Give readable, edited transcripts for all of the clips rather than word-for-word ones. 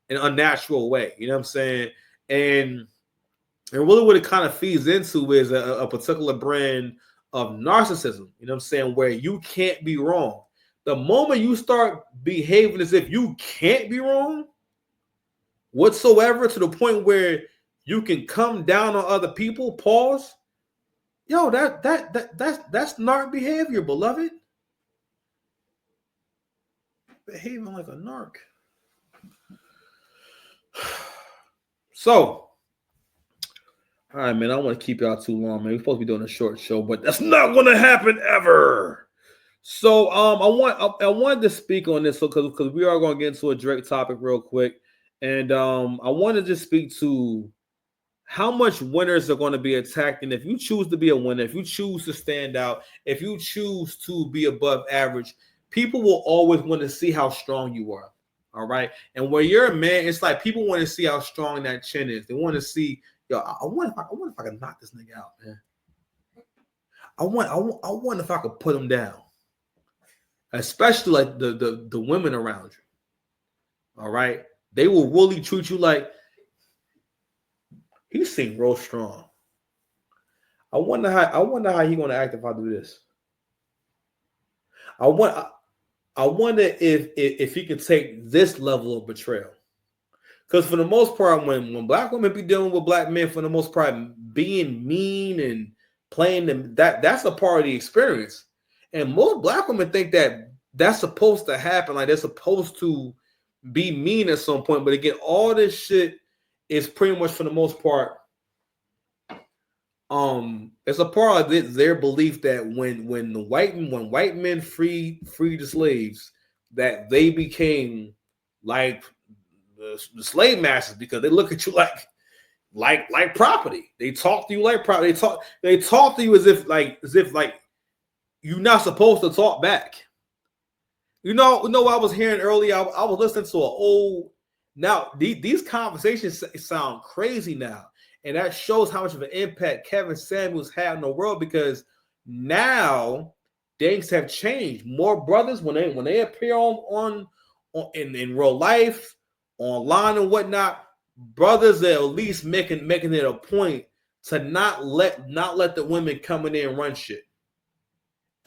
in an unnatural way. You know what I'm saying? And really what it kind of feeds into is a particular brand of narcissism. You know what I'm saying? Where you can't be wrong. The moment you start behaving as if you can't be wrong whatsoever, to the point where you can come down on other people, pause. Yo, that's narc behavior, beloved. Behaving like a narc. So, all right, man. I don't want to keep y'all too long, man. We're supposed to be doing a short show, but that's not going to happen ever. So, I wanted to speak on this, so because we are going to get into a direct topic real quick, and I want to just speak to how much winners are going to be attacked. And if you choose to be a winner, if you choose to stand out, if you choose to be above average, people will always want to see how strong you are. All right. And when you're a man, it's like people want to see how strong that chin is. They want to see, yo, I wonder if I can knock this nigga out, man. I wonder if I could put him down. Especially like the women around you. All right. They will really treat you like, he seemed real strong. I wonder how he gonna act if I do this. I wonder if he can take this level of betrayal. Because for the most part, when black women be dealing with black men, for the most part, being mean and playing them, that's a part of the experience. And most black women think that that's supposed to happen. Like they're supposed to be mean at some point. But again, all this shit is pretty much for the most part, it's a part of their belief that when white men freed the slaves, that they became like the slave masters, because they look at you like property. They talk to you like property. They talk to you as if you're not supposed to talk back. You know what I was hearing earlier? I was listening to an old. Now, these conversations sound crazy now, and that shows how much of an impact Kevin Samuels had in the world, because now things have changed. More brothers, when they appear on in real life, online and whatnot, brothers are at least making it a point to not let the women come in there and run shit.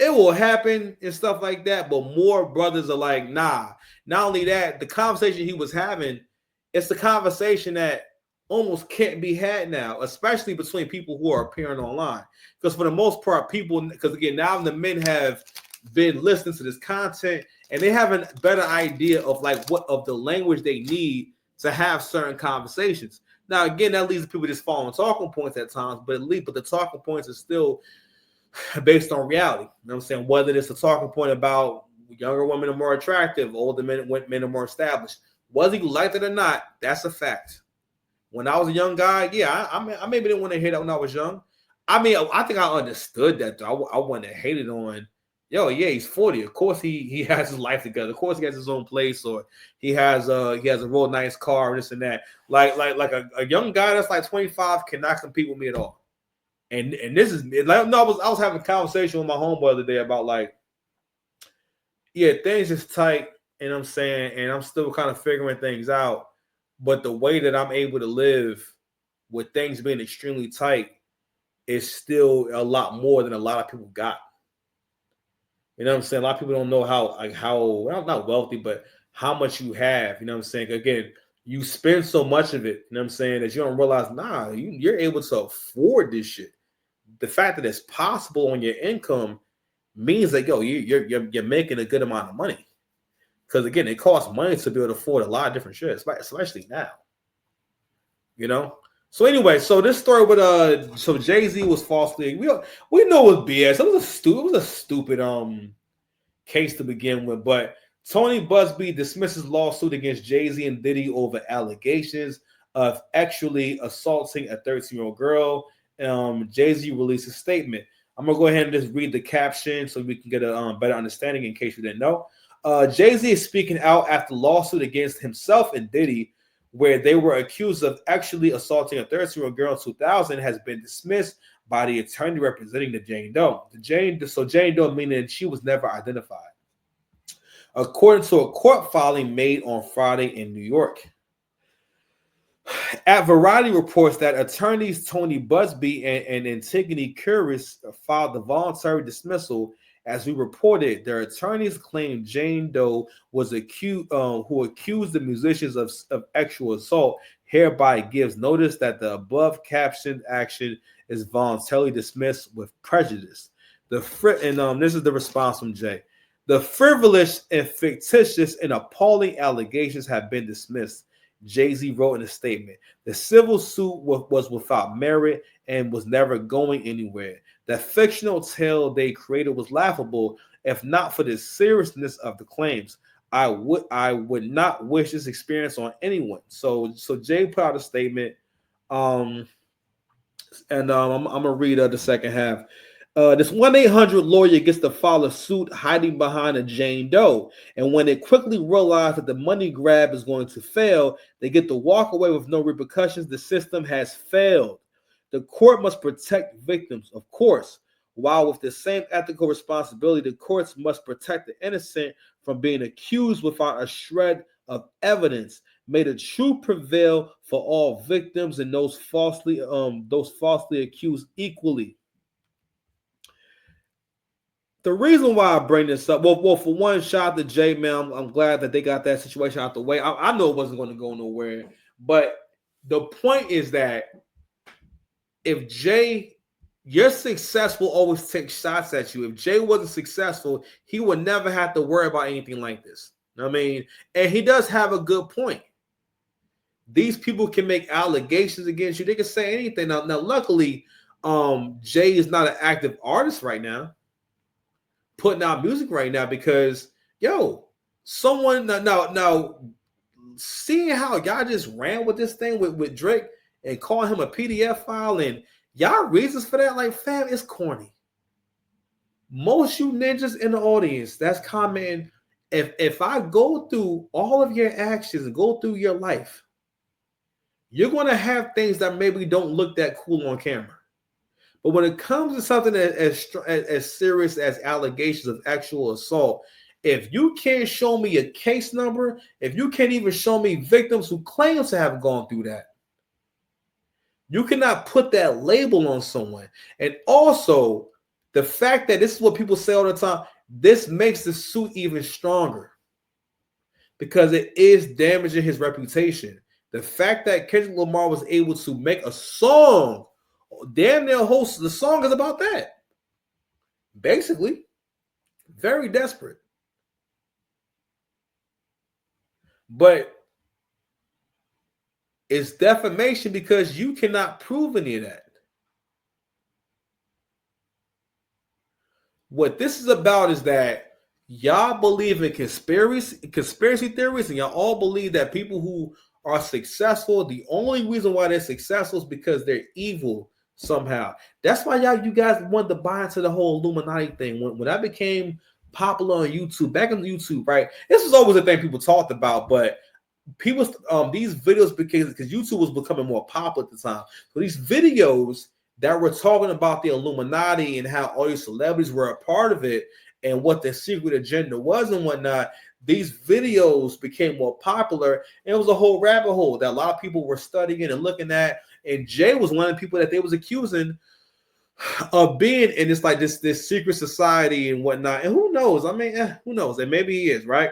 It will happen and stuff like that, but more brothers are like, nah. Not only that, the conversation he was having, it's the conversation that almost can't be had now, especially between people who are appearing online. Because for the most part, because again, now the men have been listening to this content and they have a better idea of what of the language they need to have certain conversations. Now, again, that leads to people just following talking points at times, but the talking points are still based on reality. You know what I'm saying? Whether it's a talking point about younger women are more attractive, older men are more established. Whether you like it or not, that's a fact. When I was a young guy, yeah, I maybe didn't want to hear that when I was young. I mean, I think I understood that, though. I wouldn't have hated on, yo, yeah, he's 40. Of course, he has his life together. Of course, he has his own place, or he has a real nice car, and this and that. Like a young guy that's like 25 cannot compete with me at all. And this is like, no, I was having a conversation with my homeboy the other day about things is tight, and I'm saying, and I'm still kind of figuring things out. But the way that I'm able to live with things being extremely tight is still a lot more than a lot of people got. You know what I'm saying? A lot of people don't know how well, not wealthy, but how much you have. You know what I'm saying? Again, you spend so much of it, you know what I'm saying, that you don't realize, you're able to afford this shit. The fact that it's possible on your income means that, you're making a good amount of money. Because again, it costs money to be able to afford a lot of different shit, especially now. You know? So anyway, so this story with so Jayz was falsely, we know it was BS. It was a stupid case to begin with, but Tony Busby dismisses lawsuit against Jayz and Diddy over allegations of actually assaulting a 13-year-old girl. Jayz released a statement. I'm gonna go ahead and just read the caption so we can get a better understanding in case you didn't know. Jayz is speaking out after lawsuit against himself and Diddy, where they were accused of actually assaulting a 13-year-old girl in 2000, has been dismissed by the attorney representing the Jane Doe. Jane Doe meaning she was never identified, according to a court filing made on Friday in New York. At Variety reports that attorneys Tony Busby and Antigone Curis filed the voluntary dismissal. As we reported, their attorneys claimed Jane Doe was accused, who accused the musicians of sexual assault, hereby gives notice that the above captioned action is voluntarily dismissed with prejudice. This is the response from Jay. The frivolous and fictitious and appalling allegations have been dismissed. Jay-Z wrote in a statement, the civil suit was without merit and was never going anywhere. The fictional tale they created was laughable, if not for the seriousness of the claims. I would not wish this experience on anyone. So Jay put out a statement, I'm gonna read the second half. This 1-800 lawyer gets to file a suit hiding behind a Jane Doe. And when they quickly realize that the money grab is going to fail, they get to walk away with no repercussions. The system has failed. The court must protect victims, of course, while with the same ethical responsibility, the courts must protect the innocent from being accused without a shred of evidence. May the truth prevail for all victims and those falsely accused equally. The reason why I bring this up, well, for one, shout out to Jay, man. I'm glad that they got that situation out the way. I know it wasn't going to go nowhere, but the point is that if Jay, your success will always take shots at you. If Jay wasn't successful, he would never have to worry about anything like this. I mean, and he does have a good point. These people can make allegations against you. They can say anything. Now luckily, Jay is not an active artist right now, putting out music right now, because someone now seeing how y'all just ran with this thing with Drake and calling him a PDF file, and y'all reasons for that, like, fam, it's corny. Most you ninjas in the audience that's commenting, if I go through all of your actions and go through your life, you're going to have things that maybe don't look that cool on camera. But when it comes to something as serious as allegations of actual assault, if you can't show me a case number, if you can't even show me victims who claim to have gone through that, you cannot put that label on someone. And also, the fact that this is what people say all the time, this makes the suit even stronger because it is damaging his reputation. The fact that Kendrick Lamar was able to make a song, damn near host, the song is about that. Basically, very desperate. But it's defamation because you cannot prove any of that. What this is about is that y'all believe in conspiracy theories, and y'all all believe that people who are successful, the only reason why they're successful is because they're evil somehow. That's why you guys wanted to buy into the whole Illuminati thing. When I became popular on YouTube, back on YouTube, right? This was always a thing people talked about, but people, these videos because YouTube was becoming more popular at the time. So these videos that were talking about the Illuminati and how all these celebrities were a part of it and what their secret agenda was and whatnot, these videos became more popular, and it was a whole rabbit hole that a lot of people were studying and looking at. And Jay was one of the people that they was accusing of being in this secret society and whatnot. And who knows? I mean, who knows? And maybe he is, right?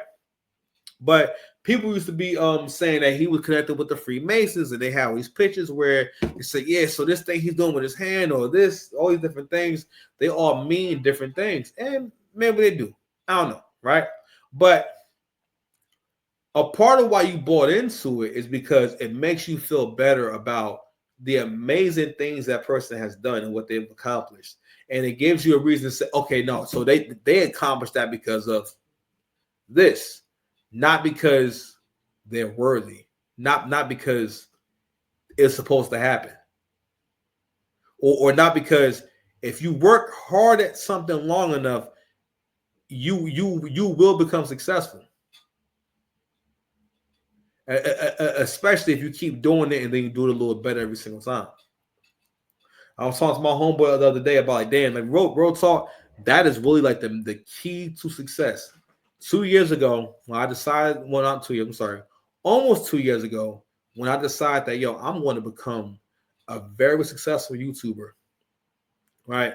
But people used to be saying that he was connected with the Freemasons, and they have these pictures where they say, yeah, so this thing he's doing with his hand or this, all these different things, they all mean different things. And maybe they do. I don't know, right? But a part of why you bought into it is because it makes you feel better about the amazing things that person has done and what they've accomplished. And it gives you a reason to say, okay, no, so they accomplished that because of this, not because they're worthy, not because it's supposed to happen, or not because if you work hard at something long enough, you will become successful. Especially if you keep doing it and then you do it a little better every single time. I was talking to my homeboy the other day about, like, damn, like real talk, that is really like the key to success. 2 years ago, when I decided, well, not 2 years, I'm sorry, almost 2 years ago, when I decided that, yo, I'm going to become a very successful YouTuber, right?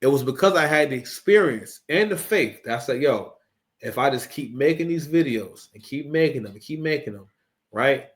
It was because I had the experience and the faith that I said, yo, if I just keep making these videos and keep making them, right?